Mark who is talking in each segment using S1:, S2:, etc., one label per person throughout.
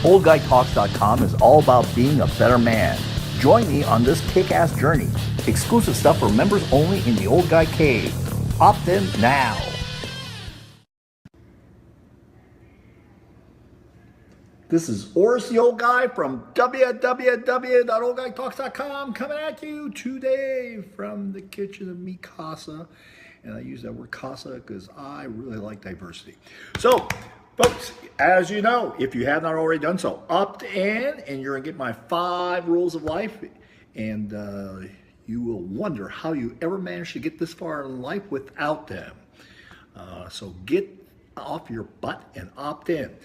S1: OldGuyTalks.com is all about being a better man. Join me on this kick-ass journey. Exclusive stuff for members only in the Old Guy Cave. Opt in now. This is Oris the Old Guy from www.oldguytalks.com coming at you today from the kitchen of mi casa. And I use that word casa because I really like diversity. So, folks, as you know, if you have not already done so, opt in and you're going to get my 5 rules of life. And you will wonder how you ever managed to get this far in life without them. So get off your butt and opt in.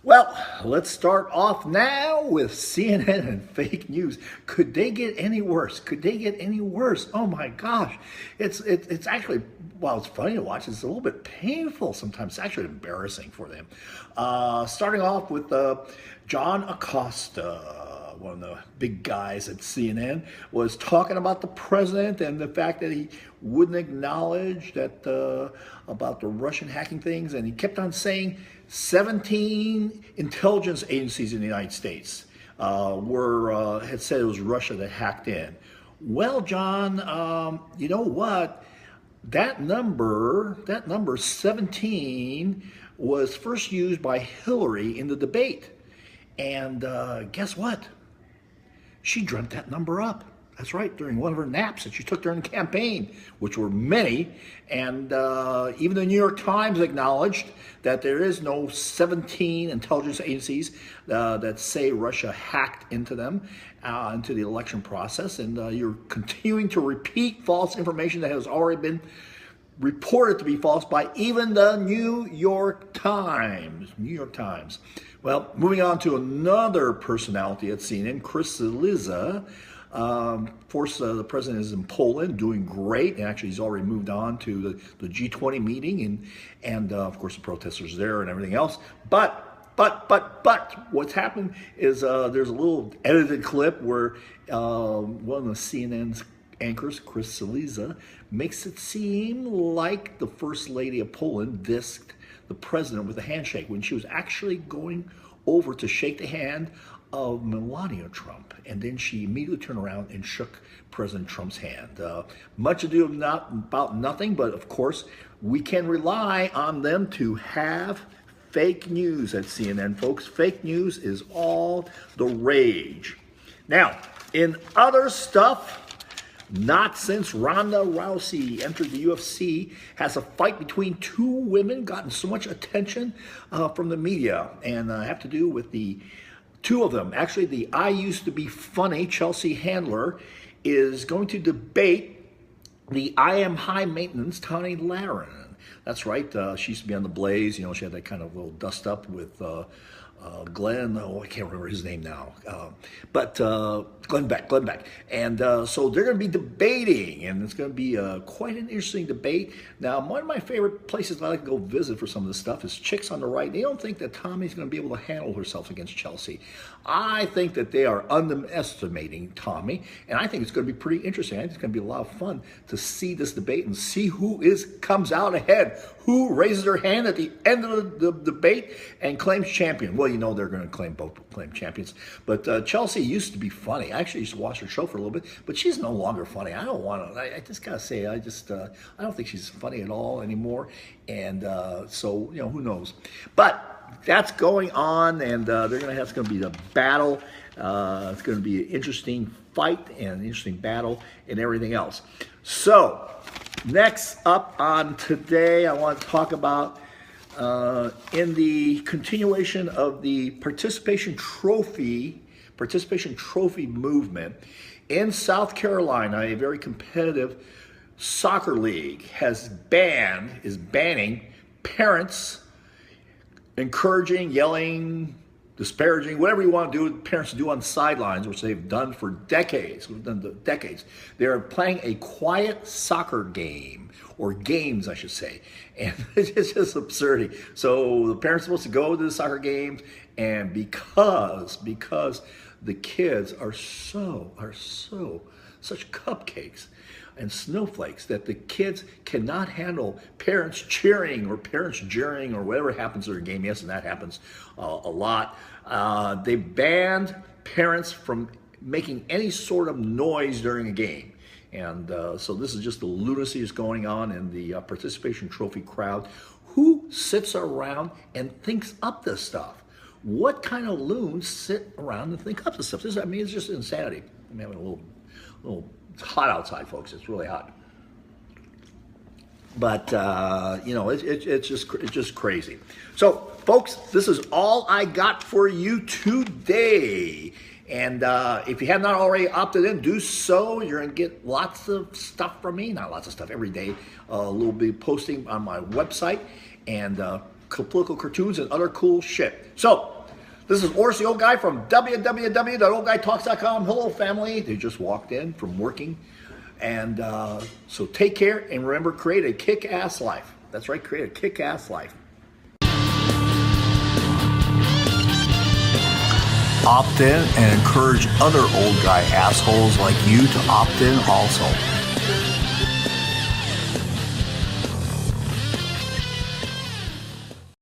S1: Well, let's start off now with CNN and fake news. Could they get any worse? Could they get any worse? Oh my gosh. It's actually, while it's funny to watch, it's a little bit painful sometimes. It's actually embarrassing for them. Starting off with John Acosta, one of the big guys at CNN, was talking about the president and the fact that he wouldn't acknowledge that about the Russian hacking things, and he kept on saying 17 intelligence agencies in the United States had said it was Russia that hacked in. Well, John, you know what? That number 17 was first used by Hillary in the debate. And guess what? She dreamt that number up. That's right, during one of her naps that she took during the campaign, which were many. And even the New York Times acknowledged that there is no 17 intelligence agencies that say Russia hacked into them, into the election process. And you're continuing to repeat false information that has already been reported to be false by even the New York Times. New York Times. Well, moving on to another personality at CNN, Chris Cillizza. Of course, the president is in Poland, doing great. And actually, he's already moved on to the G20 meeting, and of course, the protesters there and everything else. But what's happened is there's a little edited clip where one of the CNN's anchors, Chris Cillizza, makes it seem like the First Lady of Poland dissed the president with a handshake when she was actually going over to shake the hand of Melania Trump, and then she immediately turned around and shook President Trump's hand. Much ado about nothing, but of course, we can rely on them to have fake news at CNN, folks. Fake news is all the rage. Now, in other stuff, not since Ronda Rousey entered the UFC has a fight between 2 women gotten so much attention from the media, and have to do with the 2 of them. Actually, the I used to be funny Chelsea Handler is going to debate the I am high maintenance Tony Lahren. That's right. She used to be on The Blaze. You know, she had that kind of little dust up with Glenn. Oh, I can't remember his name now. But Glenn Beck. And so they're going to be debating, and it's going to be quite an interesting debate. Now, one of my favorite places I like to go visit for some of this stuff is Chicks on the Right. They don't think that Tommy's going to be able to handle herself against Chelsea. I think that they are underestimating Tommy, and I think it's going to be pretty interesting. I think it's going to be a lot of fun to see this debate and see who comes out ahead, who raises their hand at the end of the debate and claims champion. Well, you know they're going to claim champions. But Chelsea used to be funny. I actually used to watch her show for a little bit, but she's no longer funny. I don't want to. I just gotta say, I don't think she's funny at all anymore. And so you know, who knows? But that's going on, and it's going to be the battle. It's going to be an interesting fight and an interesting battle and everything else. So next up on today, I want to talk about in the continuation of the participation trophy movement in South Carolina. A very competitive soccer league is banning parents encouraging, yelling, disparaging, whatever you want to do, parents do on the sidelines, which they've done for decades. They're playing a quiet soccer game, or games, I should say. And it's just absurdity. So the parents are supposed to go to the soccer games, and because the kids are such cupcakes, and snowflakes that the kids cannot handle parents cheering or parents jeering or whatever happens during a game. Yes, and that happens a lot. They banned parents from making any sort of noise during a game. And so this is just the lunacy that's going on in the participation trophy crowd. Who sits around and thinks up this stuff? What kind of loons sit around and think up this stuff? I mean, it's just insanity. I'm having a little, it's hot outside, folks. It's really hot. But, it's just crazy. So, folks, this is all I got for you today. And if you have not already opted in, do so. You're going to get lots of stuff from me. Not lots of stuff every day. A little bit posting on my website and political cartoons and other cool shit. So, this is Oris, the old guy from www.oldguytalks.com. Hello, family. They just walked in from working. And so take care and remember, create a kick-ass life. That's right, create a kick-ass life. Opt in and encourage other old guy assholes like you to opt in also.